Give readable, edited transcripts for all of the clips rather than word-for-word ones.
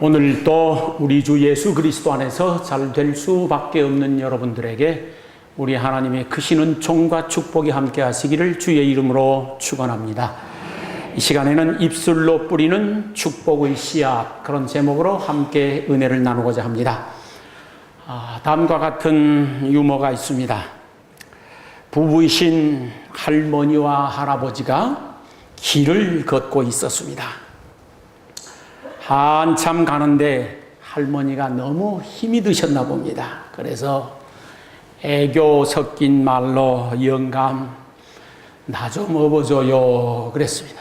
오늘도 우리 주 예수 그리스도 안에서 잘 될 수밖에 없는 여러분들에게 우리 하나님의 크신 은총과 축복이 함께 하시기를 주의 이름으로 축원합니다. 이 시간에는 입술로 뿌리는 축복의 씨앗, 그런 제목으로 함께 은혜를 나누고자 합니다. 다음과 같은 유머가 있습니다. 부부이신 할머니와 할아버지가 길을 걷고 있었습니다. 한참 가는데 할머니가 너무 힘이 드셨나 봅니다. 그래서 애교 섞인 말로 영감, 나 좀 업어줘요 그랬습니다.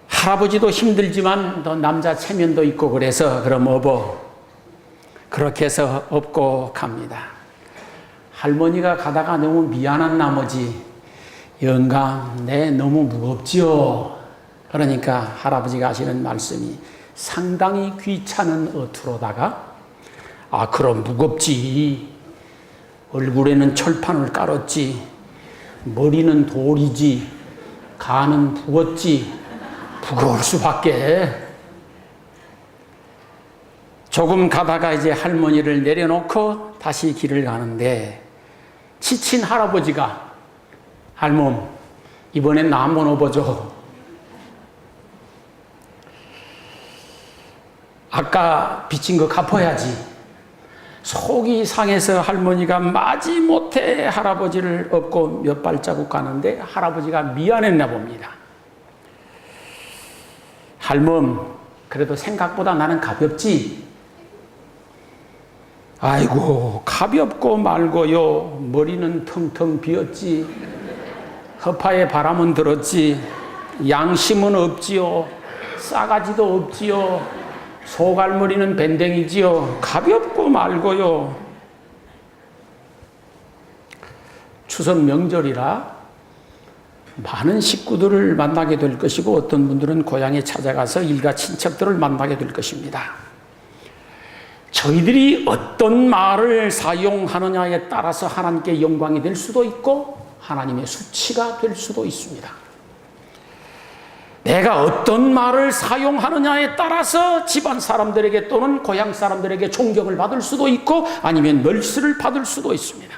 할아버지도 힘들지만 또 남자 체면도 있고 그래서 그럼 업어. 그렇게 해서 업고 갑니다. 할머니가 가다가 너무 미안한 나머지 영감, 내 너무 무겁지요. 그러니까 할아버지가 하시는 말씀이 상당히 귀찮은 어투로다가 그럼 무겁지. 얼굴에는 철판을 깔았지. 머리는 돌이지. 간은 부었지. 무거울 수밖에. 조금 가다가 이제 할머니를 내려놓고 다시 길을 가는데 지친 할아버지가 할멈, 이번엔 나 한번 업어줘. 아까 빚진 거 갚아야지. 속이 상해서 할머니가 마지못해 할아버지를 업고 몇 발자국 가는데 할아버지가 미안했나 봅니다. 할멈, 그래도 생각보다 나는 가볍지? 아이고, 가볍고 말고요. 머리는 텅텅 비었지. 허파에 바람은 들었지. 양심은 없지요. 싸가지도 없지요. 소갈머리는 밴댕이지요. 가볍고 말고요. 추석 명절이라 많은 식구들을 만나게 될 것이고 어떤 분들은 고향에 찾아가서 일가 친척들을 만나게 될 것입니다. 저희들이 어떤 말을 사용하느냐에 따라서 하나님께 영광이 될 수도 있고 하나님의 수치가 될 수도 있습니다. 내가 어떤 말을 사용하느냐에 따라서 집안 사람들에게 또는 고향 사람들에게 존경을 받을 수도 있고 아니면 멸시를 받을 수도 있습니다.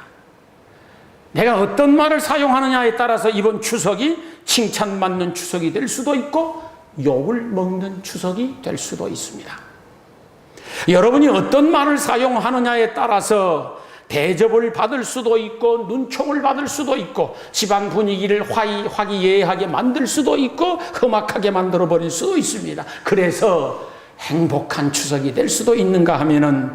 내가 어떤 말을 사용하느냐에 따라서 이번 추석이 칭찬받는 추석이 될 수도 있고 욕을 먹는 추석이 될 수도 있습니다. 여러분이 어떤 말을 사용하느냐에 따라서 대접을 받을 수도 있고 눈총을 받을 수도 있고 집안 분위기를 화기애애하게 만들 수도 있고 험악하게 만들어버릴 수도 있습니다. 그래서 행복한 추석이 될 수도 있는가 하면은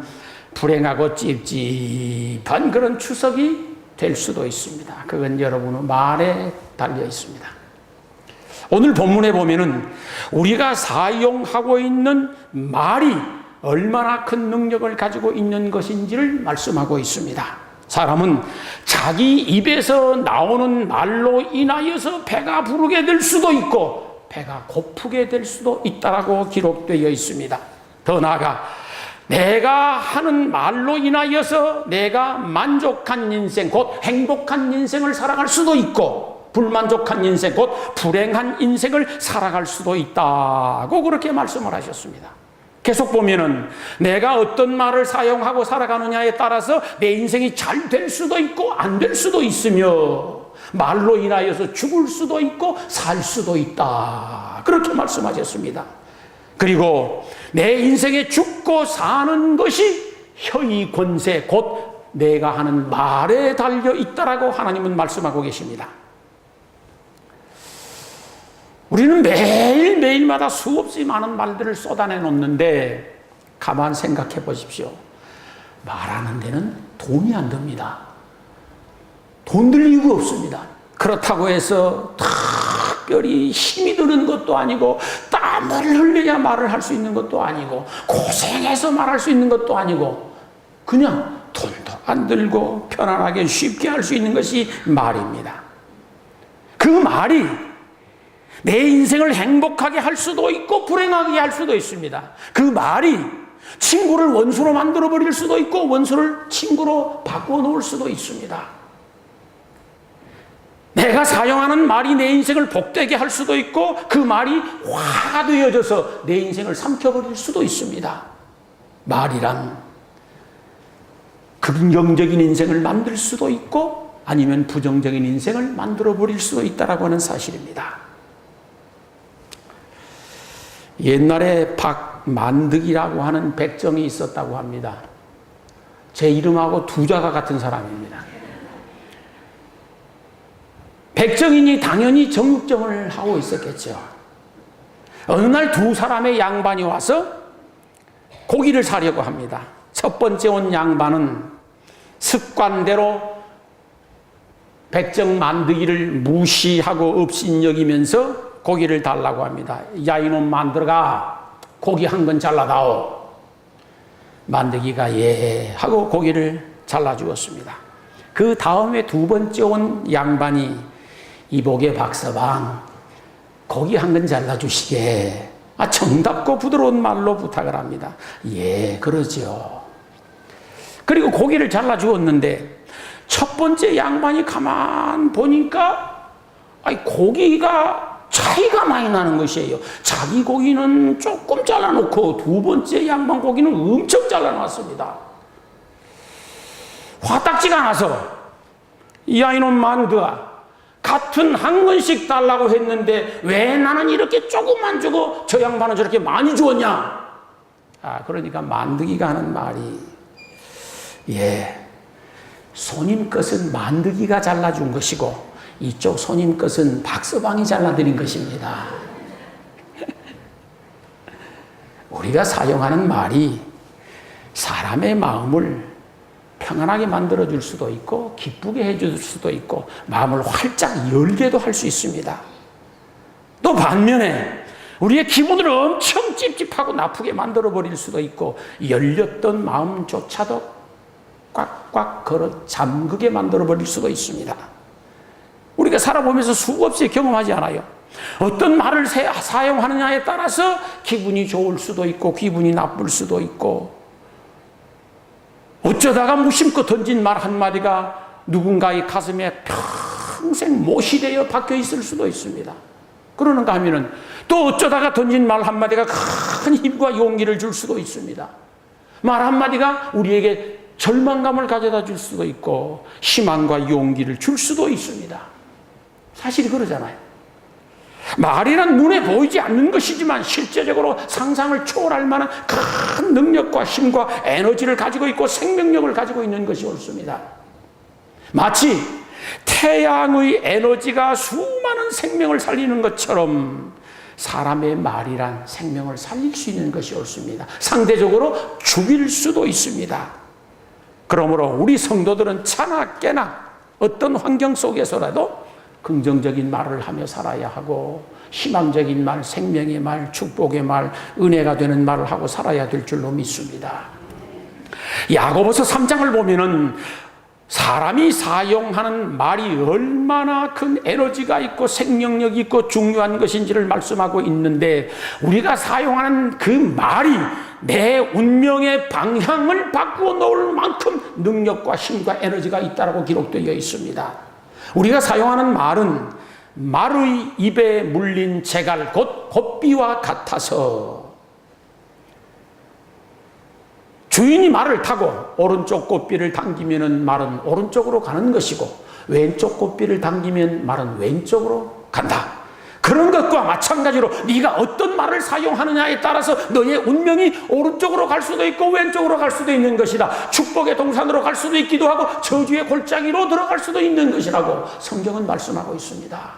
불행하고 찝찝한 그런 추석이 될 수도 있습니다. 그건 여러분의 말에 달려 있습니다. 오늘 본문에 보면은 우리가 사용하고 있는 말이 얼마나 큰 능력을 가지고 있는 것인지를 말씀하고 있습니다. 사람은 자기 입에서 나오는 말로 인하여서 배가 부르게 될 수도 있고 배가 고프게 될 수도 있다라고 기록되어 있습니다. 더 나아가 내가 하는 말로 인하여서 내가 만족한 인생, 곧 행복한 인생을 살아갈 수도 있고 불만족한 인생, 곧 불행한 인생을 살아갈 수도 있다고 그렇게 말씀을 하셨습니다. 계속 보면은 내가 어떤 말을 사용하고 살아가느냐에 따라서 내 인생이 잘 될 수도 있고 안 될 수도 있으며 말로 인하여서 죽을 수도 있고 살 수도 있다. 그렇게 말씀하셨습니다. 그리고 내 인생에 죽고 사는 것이 혀의 권세, 곧 내가 하는 말에 달려 있다라고 하나님은 말씀하고 계십니다. 우리는 매일매일마다 수없이 많은 말들을 쏟아내 놓는데 가만 생각해 보십시오. 말하는 데는 돈이 안 듭니다. 돈 들 이유가 없습니다. 그렇다고 해서 특별히 힘이 드는 것도 아니고 땀을 흘려야 말을 할 수 있는 것도 아니고 고생해서 말할 수 있는 것도 아니고 그냥 돈도 안 들고 편안하게 쉽게 할 수 있는 것이 말입니다. 그 말이 내 인생을 행복하게 할 수도 있고 불행하게 할 수도 있습니다. 그 말이 친구를 원수로 만들어버릴 수도 있고 원수를 친구로 바꿔 놓을 수도 있습니다. 내 내가 사용하는 말이 내 인생을 복되게 할 수도 있고 그 말이 화가 되어져서 내 인생을 삼켜버릴 수도 있습니다. 말이란 긍정적인 인생을 만들 수도 있고 아니면 부정적인 인생을 만들어버릴 수도 있다고 하는 사실입니다. 옛날에 박만득이라고 하는 백정이 있었다고 합니다. 제 이름하고 두 자가 같은 사람입니다. 백정이니 당연히 정육점을 하고 있었겠죠. 어느 날 두 사람의 양반이 와서 고기를 사려고 합니다. 첫 번째 온 양반은 습관대로 백정 만드기를 무시하고 업신여기면서 고기를 달라고 합니다. 야, 이놈 만들어가 고기 한 건 잘라다오. 만드기가 예 하고 고기를 잘라주었습니다. 그 다음에 두 번째 온 양반이 이복의 박서방 고기 한 건 잘라주시게 정답고 부드러운 말로 부탁을 합니다. 예, 그러죠. 그리고 고기를 잘라주었는데 첫 번째 양반이 가만 보니까 고기가 차이가 많이 나는 것이에요. 자기 고기는 조금 잘라놓고 두 번째 양반 고기는 엄청 잘라놨습니다. 화딱지가 나서 야, 이놈 만두야, 같은 한 건씩 달라고 했는데 왜 나는 이렇게 조금만 주고 저 양반은 저렇게 많이 주었냐? 그러니까 만드기가 하는 말이 손님 것은 만드기가 잘라준 것이고 이쪽 손님 것은 박서방이 잘라드린 것입니다. 우리가 사용하는 말이 사람의 마음을 평안하게 만들어줄 수도 있고 기쁘게 해줄 수도 있고 마음을 활짝 열게도 할 수 있습니다. 또 반면에 우리의 기분을 엄청 찝찝하고 나쁘게 만들어버릴 수도 있고 열렸던 마음조차도 꽉꽉 걸어 잠그게 만들어버릴 수도 있습니다. 우리가 살아보면서 수없이 경험하지 않아요? 어떤 말을 사용하느냐에 따라서 기분이 좋을 수도 있고 기분이 나쁠 수도 있고 어쩌다가 무심코 던진 말 한마디가 누군가의 가슴에 평생 못이 되어 박혀 있을 수도 있습니다. 그러는가 하면은 또 어쩌다가 던진 말 한마디가 큰 힘과 용기를 줄 수도 있습니다. 말 한마디가 우리에게 절망감을 가져다 줄 수도 있고 희망과 용기를 줄 수도 있습니다. 사실이 그러잖아요. 말이란 눈에 보이지 않는 것이지만 실제적으로 상상을 초월할 만한 큰 능력과 힘과 에너지를 가지고 있고 생명력을 가지고 있는 것이 옳습니다. 마치 태양의 에너지가 수많은 생명을 살리는 것처럼 사람의 말이란 생명을 살릴 수 있는 것이 옳습니다. 상대적으로 죽일 수도 있습니다. 그러므로 우리 성도들은 차나 깨나 어떤 환경 속에서라도 긍정적인 말을 하며 살아야 하고 희망적인 말, 생명의 말, 축복의 말, 은혜가 되는 말을 하고 살아야 될 줄로 믿습니다. 야고보서 3장을 보면은 사람이 사용하는 말이 얼마나 큰 에너지가 있고 생명력이 있고 중요한 것인지를 말씀하고 있는데 우리가 사용하는 그 말이 내 운명의 방향을 바꾸어 놓을 만큼 능력과 힘과 에너지가 있다고 기록되어 있습니다. 우리가 사용하는 말은 말의 입에 물린 재갈 곧 곱비와 같아서 주인이 말을 타고 오른쪽 곱비를 당기면 말은 오른쪽으로 가는 것이고 왼쪽 곱비를 당기면 말은 왼쪽으로 간다. 그런 것과 마찬가지로 네가 어떤 말을 사용하느냐에 따라서 너의 운명이 오른쪽으로 갈 수도 있고 왼쪽으로 갈 수도 있는 것이다. 축복의 동산으로 갈 수도 있기도 하고 저주의 골짜기로 들어갈 수도 있는 것이라고 성경은 말씀하고 있습니다.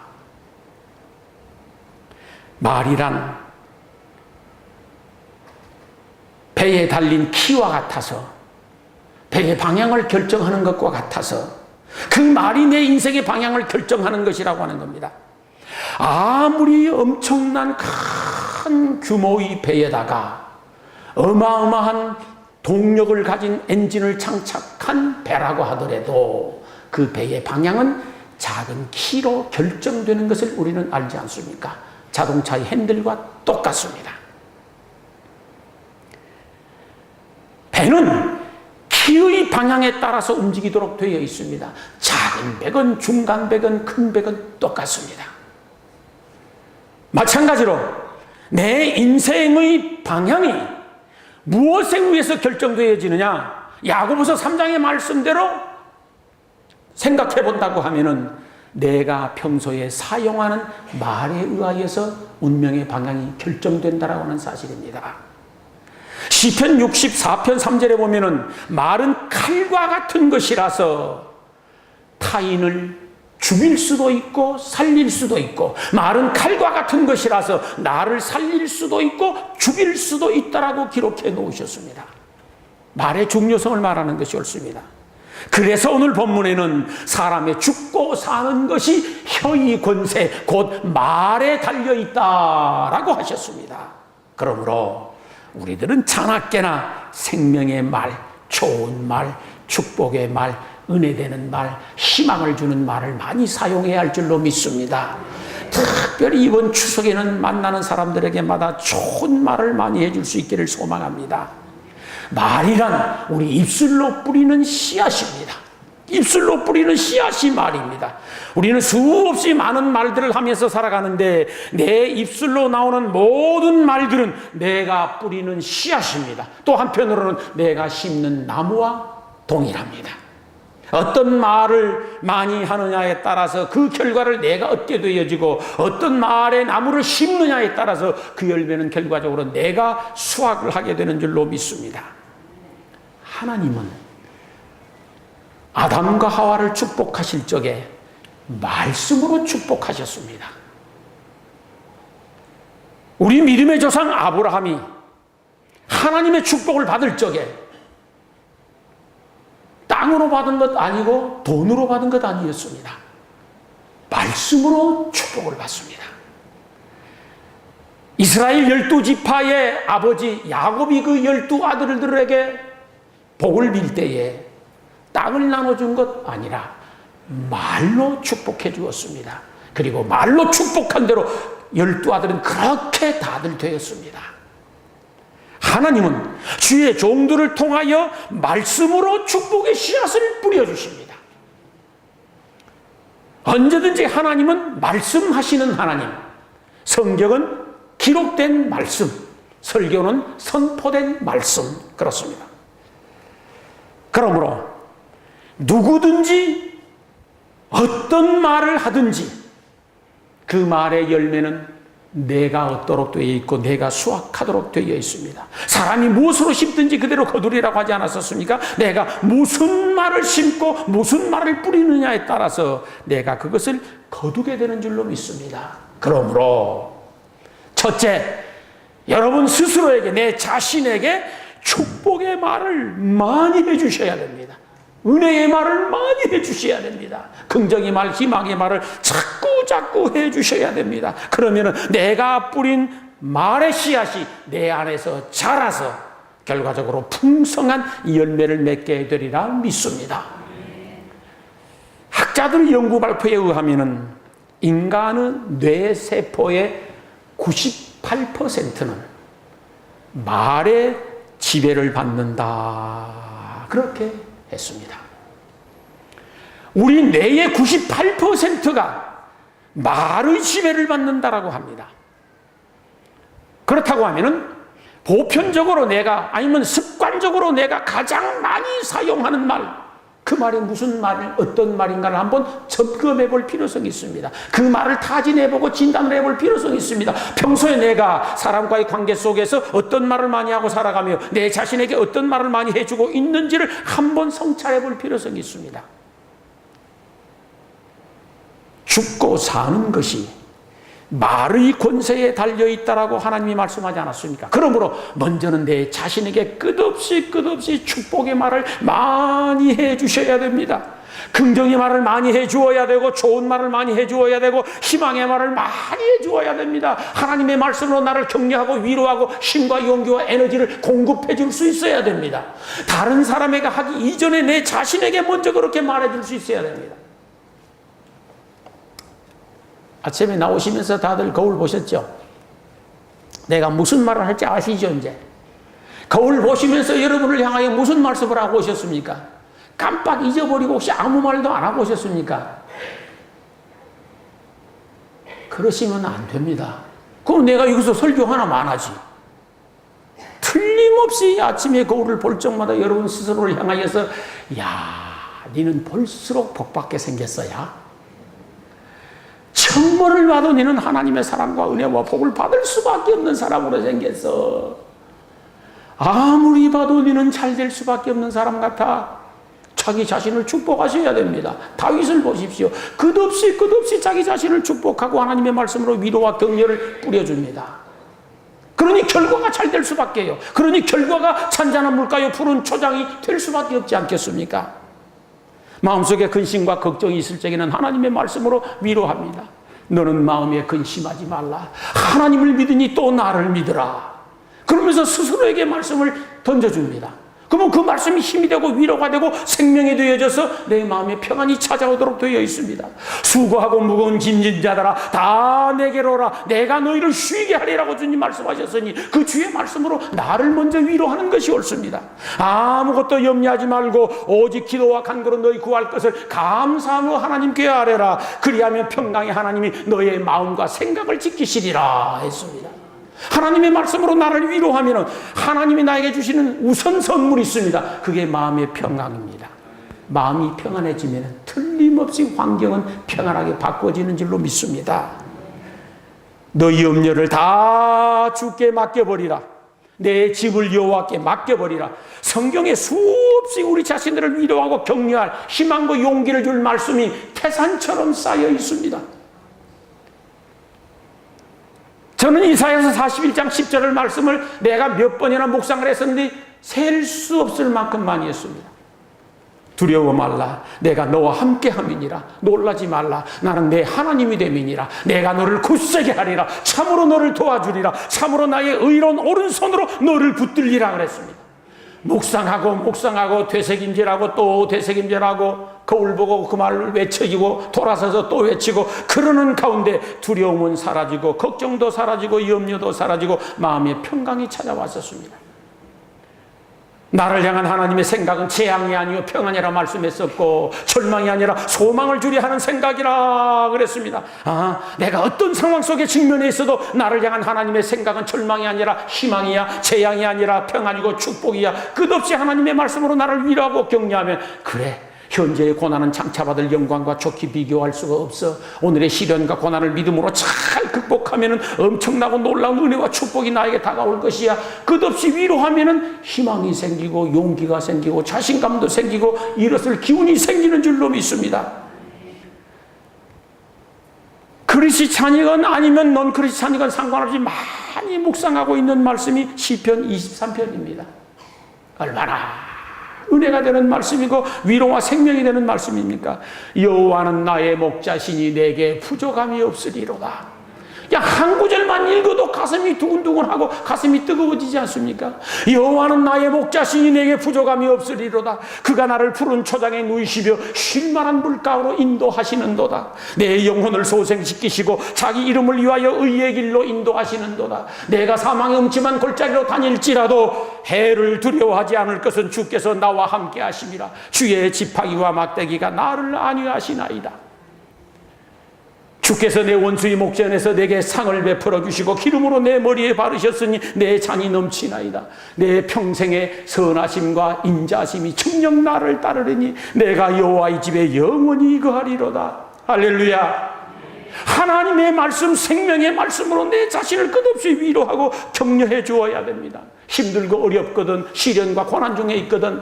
말이란 배에 달린 키와 같아서 배의 방향을 결정하는 것과 같아서 그 말이 내 인생의 방향을 결정하는 것이라고 하는 겁니다. 아무리 엄청난 큰 규모의 배에다가 어마어마한 동력을 가진 엔진을 장착한 배라고 하더라도 그 배의 방향은 작은 키로 결정되는 것을 우리는 알지 않습니까? 자동차의 핸들과 똑같습니다. 배는 키의 방향에 따라서 움직이도록 되어 있습니다. 작은 작은 백은, 중간 백은, 큰 백은 똑같습니다. 마찬가지로 내 인생의 방향이 무엇에 의해서 결정되어지느냐? 야고보서 3장의 말씀대로 생각해 본다고 하면은 내가 평소에 사용하는 말에 의하여서 운명의 방향이 결정된다라고 하는 사실입니다. 시편 64편 3절에 보면은 말은 칼과 같은 것이라서 타인을 죽일 수도 있고 살릴 수도 있고, 말은 칼과 같은 것이라서 나를 살릴 수도 있고 죽일 수도 있다라고 기록해 놓으셨습니다. 말의 중요성을 말하는 것이 옳습니다. 그래서 오늘 본문에는 사람의 죽고 사는 것이 혀의 권세, 곧 말에 달려있다라고 하셨습니다. 그러므로 우리들은 자나깨나 생명의 말, 좋은 말, 축복의 말, 은혜되는 말, 희망을 주는 말을 많이 사용해야 할 줄로 믿습니다. 특별히 이번 추석에는 만나는 사람들에게마다 좋은 말을 많이 해줄 수 있기를 소망합니다. 말이란 우리 입술로 뿌리는 씨앗입니다. 입술로 뿌리는 씨앗이 말입니다. 우리는 수없이 많은 말들을 하면서 살아가는데 내 입술로 나오는 모든 말들은 내가 뿌리는 씨앗입니다. 또 한편으로는 내가 심는 나무와 동일합니다. 어떤 말을 많이 하느냐에 따라서 그 결과를 내가 얻게 되어지고, 어떤 말에 나무를 심느냐에 따라서 그 열매는 결과적으로 내가 수확을 하게 되는 줄로 믿습니다. 하나님은 아담과 하와를 축복하실 적에 말씀으로 축복하셨습니다. 우리 믿음의 조상 아브라함이 하나님의 축복을 받을 적에 땅으로 받은 것 아니고 돈으로 받은 것 아니었습니다. 말씀으로 축복을 받습니다. 이스라엘 12지파의 아버지 야곱이 그 12아들들에게 복을 빌 때에 땅을 나눠준 것 아니라 말로 축복해 주었습니다. 그리고 말로 축복한 대로 12아들은 그렇게 다들 되었습니다. 하나님은 주의 종들을 통하여 말씀으로 축복의 씨앗을 뿌려주십니다. 언제든지 하나님은 말씀하시는 하나님, 성경은 기록된 말씀, 설교는 선포된 말씀, 그렇습니다. 그러므로 누구든지 어떤 말을 하든지 그 말의 열매는 내가 얻도록 되어 있고 내가 수확하도록 되어 있습니다. 사람이 무엇으로 심든지 그대로 거두리라고 하지 않았었습니까? 내가 무슨 말을 심고 무슨 말을 뿌리느냐에 따라서 내가 그것을 거두게 되는 줄로 믿습니다. 그러므로 첫째, 여러분 스스로에게, 내 자신에게 축복의 말을 많이 해주셔야 됩니다. 은혜의 말을 많이 해주셔야 됩니다. 긍정의 말, 희망의 말을 자꾸 해주셔야 됩니다. 그러면 내가 뿌린 말의 씨앗이 내 안에서 자라서 결과적으로 풍성한 열매를 맺게 되리라 믿습니다. 학자들의 연구 발표에 의하면 인간의 뇌세포의 98%는 말의 지배를 받는다, 그렇게 했습니다. 우리 뇌의 98%가 말의 지배를 받는다라고 합니다. 그렇다고 하면은 보편적으로 내가, 아니면 습관적으로 내가 가장 많이 사용하는 말, 그 말이 무슨 말, 어떤 말인가를 한번 점검해 볼 필요성이 있습니다. 그 말을 타진해 보고 진단을 해볼 필요성이 있습니다. 평소에 내가 사람과의 관계 속에서 어떤 말을 많이 하고 살아가며 내 자신에게 어떤 말을 많이 해주고 있는지를 한번 성찰해 볼 필요성이 있습니다. 죽고 사는 것이 말의 권세에 달려있다라고 하나님이 말씀하지 않았습니까? 그러므로 먼저는 내 자신에게 끝없이 축복의 말을 많이 해주셔야 됩니다. 긍정의 말을 많이 해주어야 되고, 좋은 말을 많이 해주어야 되고, 희망의 말을 많이 해주어야 됩니다. 하나님의 말씀으로 나를 격려하고 위로하고 힘과 용기와 에너지를 공급해 줄 수 있어야 됩니다. 다른 사람에게 하기 이전에 내 자신에게 먼저 그렇게 말해 줄 수 있어야 됩니다. 아침에 나오시면서 다들 거울 보셨죠? 내가 무슨 말을 할지 아시죠, 이제? 거울 보시면서 여러분을 향하여 무슨 말씀을 하고 오셨습니까? 깜빡 잊어버리고 혹시 아무 말도 안 하고 오셨습니까? 그러시면 안 됩니다. 그럼 내가 여기서 설교 하나만 하지. 틀림없이 아침에 거울을 볼 적마다 여러분 스스로를 향하여서 야, 너는 볼수록 복받게 생겼어야. 천벌을 봐도 너는 하나님의 사랑과 은혜와 복을 받을 수밖에 없는 사람으로 생겼어. 아무리 봐도 너는 잘 될 수밖에 없는 사람 같아. 자기 자신을 축복하셔야 됩니다. 다윗을 보십시오. 끝없이 자기 자신을 축복하고 하나님의 말씀으로 위로와 격려를 뿌려줍니다. 그러니 결과가 잘 될 수밖에요. 그러니 결과가 잔잔한 물가요 푸른 초장이 될 수밖에 없지 않겠습니까? 마음속에 근심과 걱정이 있을 적에는 하나님의 말씀으로 위로합니다. 너는 마음에 근심하지 말라. 하나님을 믿으니 또 나를 믿으라. 그러면서 스스로에게 말씀을 던져줍니다. 그러면 그 말씀이 힘이 되고 위로가 되고 생명이 되어져서 내 마음에 평안이 찾아오도록 되어 있습니다. 수고하고 무거운 짐진 자들아 다 내게로 오라. 내가 너희를 쉬게 하리라고 주님 말씀하셨으니 그 주의 말씀으로 나를 먼저 위로하는 것이 옳습니다. 아무것도 염려하지 말고 오직 기도와 간구로 너희 구할 것을 감사하며 하나님께 아뢰라. 그리하면 평강의 하나님이 너의 마음과 생각을 지키시리라 했습니다. 하나님의 말씀으로 나를 위로하면 하나님이 나에게 주시는 우선 선물이 있습니다. 그게 마음의 평강입니다. 마음이 평안해지면 틀림없이 환경은 평안하게 바꿔지는 줄로 믿습니다. 너희 염려를 다 주께 맡겨버리라. 내 집을 여호와께 맡겨버리라. 성경에 수없이 우리 자신들을 위로하고 격려할 희망과 용기를 줄 말씀이 태산처럼 쌓여 있습니다. 저는 이사야서 41장 10절을 말씀을 내가 몇 번이나 묵상을 했었는데 셀 수 없을 만큼 많이 했습니다. 두려워 말라. 내가 너와 함께 함이니라. 놀라지 말라. 나는 내 하나님이 됨이니라. 내가 너를 굳세게 하리라. 참으로 너를 도와주리라. 참으로 나의 의로운 오른손으로 너를 붙들리라 그랬습니다. 묵상하고 되새김질하고 또 되새김질하고 거울 보고 그 말을 외쳐지고 돌아서서 또 외치고 그러는 가운데 두려움은 사라지고 걱정도 사라지고 염려도 사라지고 마음의 평강이 찾아왔었습니다. 나를 향한 하나님의 생각은 재앙이 아니요 평안이라 말씀했었고 절망이 아니라 소망을 주려 하는 생각이라 그랬습니다. 내가 어떤 상황 속에 직면해 있어도 나를 향한 하나님의 생각은 절망이 아니라 희망이야. 재앙이 아니라 평안이고 축복이야. 끝없이 하나님의 말씀으로 나를 위로하고 격려하면 그래, 현재의 고난은 장차받을 영광과 좋게 비교할 수가 없어. 오늘의 시련과 고난을 믿음으로 잘 극복하면 엄청나고 놀라운 은혜와 축복이 나에게 다가올 것이야. 끝없이 위로하면 희망이 생기고 용기가 생기고 자신감도 생기고 일어설 기운이 생기는 줄로 믿습니다. 크리스찬이건 아니면 넌 크리스찬이건 상관없이 많이 묵상하고 있는 말씀이 시편 23편입니다. 얼마나 은혜가 되는 말씀이고 위로와 생명이 되는 말씀입니까? 여호와는 나의 목자시니 내게 부족함이 없으리로다. 그냥 한 구절만 읽어도 가슴이 두근두근하고 가슴이 뜨거워지지 않습니까? 여호와는 나의 목자시니 내게 부족함이 없으리로다. 그가 나를 푸른 초장에 누이시며 쉴만한 물가로 인도하시는도다. 내 영혼을 소생시키시고 자기 이름을 위하여 의의 길로 인도하시는도다. 내가 사망의 음침한 골짜기로 다닐지라도 해를 두려워하지 않을 것은 주께서 나와 함께 하심이라. 주의 지팡이와 막대기가 나를 안위하시나이다. 주께서 내 원수의 목전에서 내게 상을 베풀어 주시고 기름으로 내 머리에 바르셨으니 내 잔이 넘치나이다. 내 평생의 선하심과 인자심이 청령 나를 따르리니 내가 여호와의 집에 영원히 거하리로다. 할렐루야. 하나님의 말씀, 생명의 말씀으로 내 자신을 끝없이 위로하고 격려해 주어야 됩니다. 힘들고 어렵거든, 시련과 고난 중에 있거든,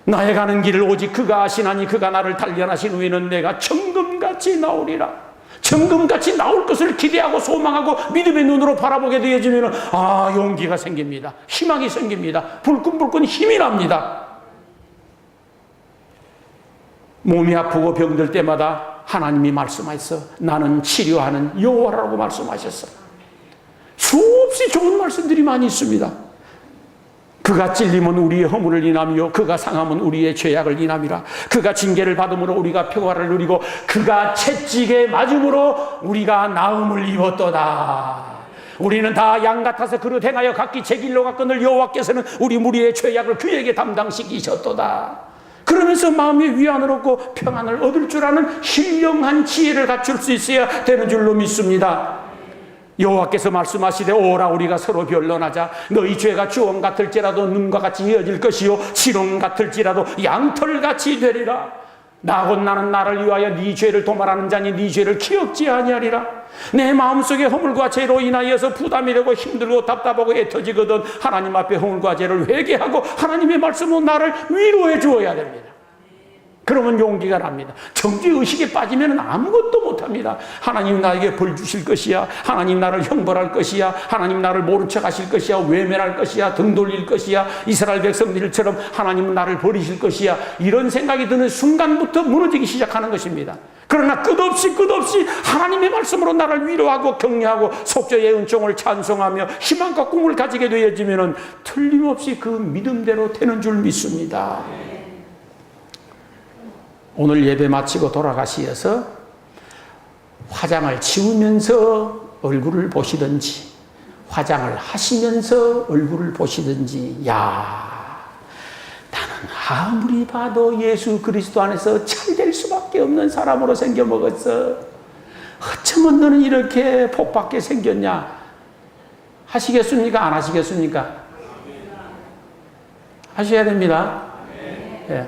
나의 가는 길을 오직 그가 아시나니 그가 나를 단련하신 후에는 내가 정금같이 나오리라. 정금같이 나올 것을 기대하고 소망하고 믿음의 눈으로 바라보게 되어지면 용기가 생깁니다. 희망이 생깁니다. 불끈불끈 힘이 납니다. 몸이 아프고 병들 때마다 하나님이 말씀하셔서 나는 치료하는 여호와라고 말씀하셨어요. 수없이 좋은 말씀들이 많이 있습니다. 그가 찔림은 우리의 허물을 인하며 그가 상함은 우리의 죄악을 인함이라. 그가 징계를 받음으로 우리가 평화를 누리고 그가 채찍에 맞음으로 우리가 나음을 입었도다. 우리는 다 양 같아서 그릇 행하여 각기 제 길로 갔거늘 여호와께서는 우리 무리의 죄악을 그에게 담당시키셨도다. 그러면서 마음의 위안을 얻고 평안을 얻을 줄 아는 신령한 지혜를 갖출 수 있어야 되는 줄로 믿습니다. 여호와께서 말씀하시되 오라 우리가 서로 변론하자. 너희 죄가 주홍 같을지라도 눈과 같이 이어질 것이요 지롱 같을지라도 양털같이 되리라. 나 곧 나는 나를 위하여 네 죄를 도말하는 자니 네 죄를 기억지 아니하리라. 내 마음속에 허물과 죄로 인하여서 부담이 되고 힘들고 답답하고 애터지거든 하나님 앞에 허물과 죄를 회개하고 하나님의 말씀으로 나를 위로해 주어야 됩니다. 그러면 용기가 납니다. 정죄의식에 빠지면 아무것도 못합니다. 하나님 나에게 벌 주실 것이야. 하나님 나를 형벌할 것이야. 하나님 나를 모른 척 하실 것이야. 외면할 것이야. 등 돌릴 것이야. 이스라엘 백성들처럼 하나님은 나를 버리실 것이야. 이런 생각이 드는 순간부터 무너지기 시작하는 것입니다. 그러나 끝없이 하나님의 말씀으로 나를 위로하고 격려하고 속죄의 은총을 찬송하며 희망과 꿈을 가지게 되어지면 틀림없이 그 믿음대로 되는 줄 믿습니다. 오늘 예배 마치고 돌아가시어서 화장을 지우면서 얼굴을 보시든지 화장을 하시면서 얼굴을 보시든지, 야, 나는 아무리 봐도 예수 그리스도 안에서 잘 될 수밖에 없는 사람으로 생겨먹었어. 어쩌면 너는 이렇게 복받게 생겼냐? 하시겠습니까? 안 하시겠습니까? 하셔야 됩니다. 예.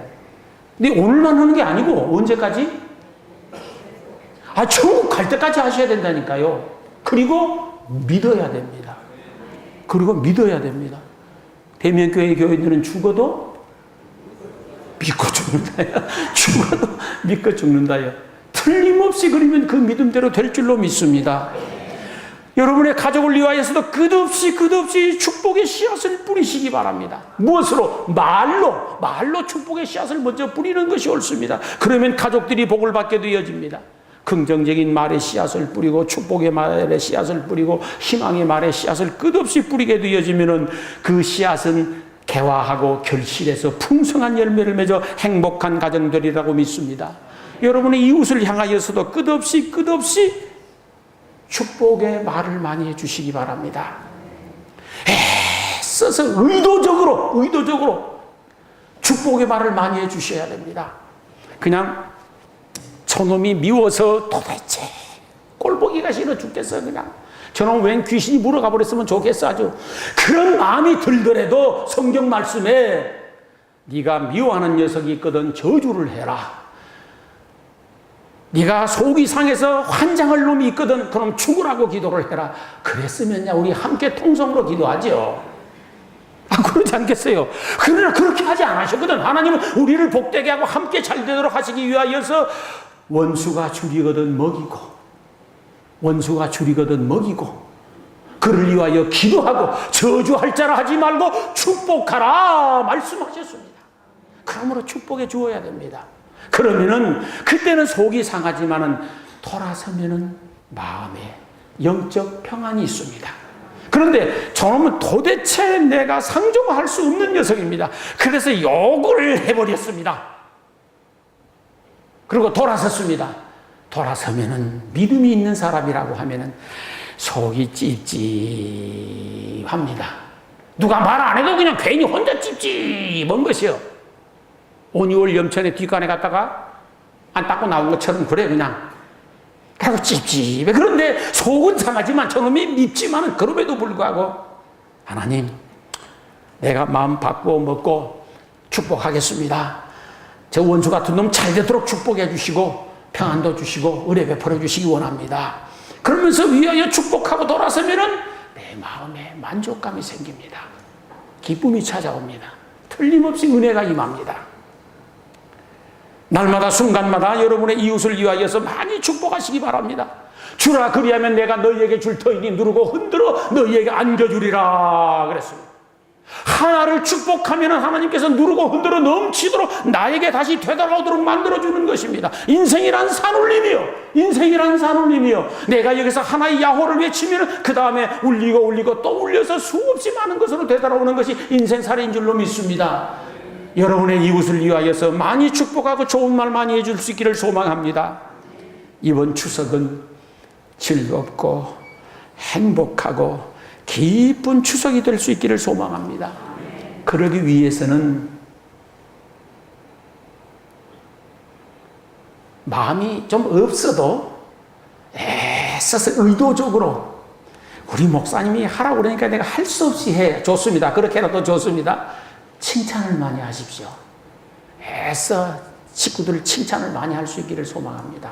근데 오늘만 하는 게 아니고 언제까지? 천국 갈 때까지 하셔야 된다니까요. 그리고 믿어야 됩니다. 대면교회 교인들은 죽어도 믿고 죽는다요. 죽어도 믿고 죽는다요. 틀림없이 그러면 그 믿음대로 될 줄로 믿습니다. 여러분의 가족을 위하여서도 끝없이 축복의 씨앗을 뿌리시기 바랍니다. 무엇으로? 말로 축복의 씨앗을 먼저 뿌리는 것이 옳습니다. 그러면 가족들이 복을 받게 되어집니다. 긍정적인 말의 씨앗을 뿌리고 축복의 말의 씨앗을 뿌리고 희망의 말의 씨앗을 끝없이 뿌리게 되어지면 그 씨앗은 개화하고 결실해서 풍성한 열매를 맺어 행복한 가정들이라고 믿습니다. 여러분의 이웃을 향하여서도 끝없이 축복의 말을 많이 해주시기 바랍니다. 애써서 의도적으로 축복의 말을 많이 해주셔야 됩니다. 그냥 저놈이 미워서 도대체 꼴보기가 싫어 죽겠어. 그냥 저놈 웬 귀신이 물어가 버렸으면 좋겠어. 아주 그런 마음이 들더라도 성경 말씀에 네가 미워하는 녀석이 있거든 저주를 해라. 네가 속이 상해서 환장할 놈이 있거든 그럼 죽으라고 기도를 해라. 그랬으면야 우리 함께 통성으로 기도하죠. 그러지 않겠어요? 그러나 그렇게 하지 않으셨거든. 하나님은 우리를 복되게 하고 함께 잘 되도록 하시기 위하여서 원수가 줄이거든 먹이고 그를 위하여 기도하고 저주할 자라 하지 말고 축복하라 말씀하셨습니다. 그러므로 축복해 주어야 됩니다. 그러면은 그때는 속이 상하지만은 돌아서면은 마음에 영적 평안이 있습니다. 그런데 저놈은 도대체 내가 상종할 수 없는 녀석입니다. 그래서 욕을 해버렸습니다. 그리고 돌아섰습니다. 돌아서면은 믿음이 있는 사람이라고 하면은 속이 찝찝합니다. 누가 말 안 해도 그냥 괜히 혼자 찝찝한 것이요. 온유월 염천의 뒷간에 갔다가 안 닦고 나온 것처럼 그래 그냥. 그리고 찝찝해. 그런데 속은 상하지만 저놈이 밉지만은 그럼에도 불구하고 하나님 내가 마음 바꾸어 먹고 축복하겠습니다. 저 원수 같은 놈 잘 되도록 축복해 주시고 평안도 주시고 은혜 베풀어 주시기 원합니다. 그러면서 위하여 축복하고 돌아서면은 내 마음에 만족감이 생깁니다. 기쁨이 찾아옵니다. 틀림없이 은혜가 임합니다. 날마다 순간마다 여러분의 이웃을 위하여서 많이 축복하시기 바랍니다. 주라 그리하면 내가 너희에게 줄 터이니 누르고 흔들어 너희에게 안겨주리라 그랬습니다. 하나를 축복하면 하나님께서 누르고 흔들어 넘치도록 나에게 다시 되돌아오도록 만들어주는 것입니다. 인생이란 산울림이요. 내가 여기서 하나의 야호를 외치면 그 다음에 울리고 또 울려서 수없이 많은 것으로 되돌아오는 것이 인생살이인 줄로 믿습니다. 여러분의 이웃을 위하여서 많이 축복하고 좋은 말 많이 해줄 수 있기를 소망합니다. 이번 추석은 즐겁고 행복하고 기쁜 추석이 될 수 있기를 소망합니다. 그러기 위해서는 마음이 좀 없어도 애써서 의도적으로 우리 목사님이 하라고 그러니까 내가 할 수 없이 해. 좋습니다. 그렇게라도 좋습니다. 칭찬을 많이 하십시오. 애써 식구들 칭찬을 많이 할 수 있기를 소망합니다.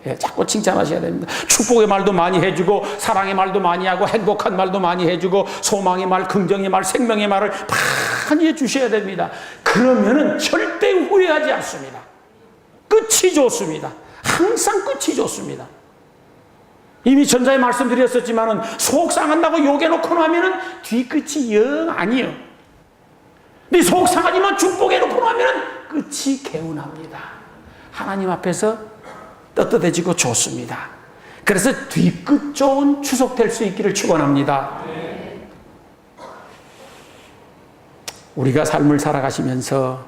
예, 자꾸 칭찬하셔야 됩니다. 축복의 말도 많이 해주고 사랑의 말도 많이 하고 행복한 말도 많이 해주고 소망의 말, 긍정의 말, 생명의 말을 많이 해주셔야 됩니다. 그러면은 절대 후회하지 않습니다. 끝이 좋습니다. 항상 끝이 좋습니다. 이미 전자에 말씀드렸었지만은 속 상한다고 욕해놓고 나면은 뒤끝이 영 아니요. 근데 속 상하지만 축복해놓고 나면은 끝이 개운합니다. 하나님 앞에서 떳떳해지고 좋습니다. 그래서 뒤끝 좋은 추석 될 수 있기를 축원합니다. 우리가 삶을 살아가시면서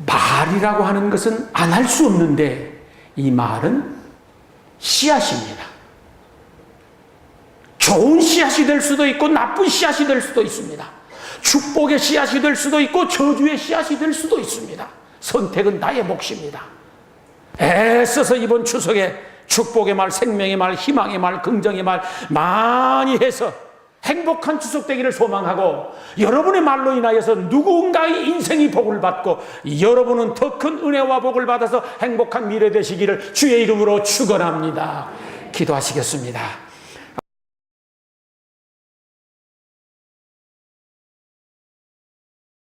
말이라고 하는 것은 안 할 수 없는데 이 말은 씨앗입니다. 좋은 씨앗이 될 수도 있고 나쁜 씨앗이 될 수도 있습니다. 축복의 씨앗이 될 수도 있고 저주의 씨앗이 될 수도 있습니다. 선택은 나의 몫입니다. 애써서 이번 추석에 축복의 말, 생명의 말, 희망의 말, 긍정의 말 많이 해서 행복한 추석 되기를 소망하고 여러분의 말로 인하여서 누군가의 인생이 복을 받고 여러분은 더 큰 은혜와 복을 받아서 행복한 미래 되시기를 주의 이름으로 축원합니다. 기도하시겠습니다.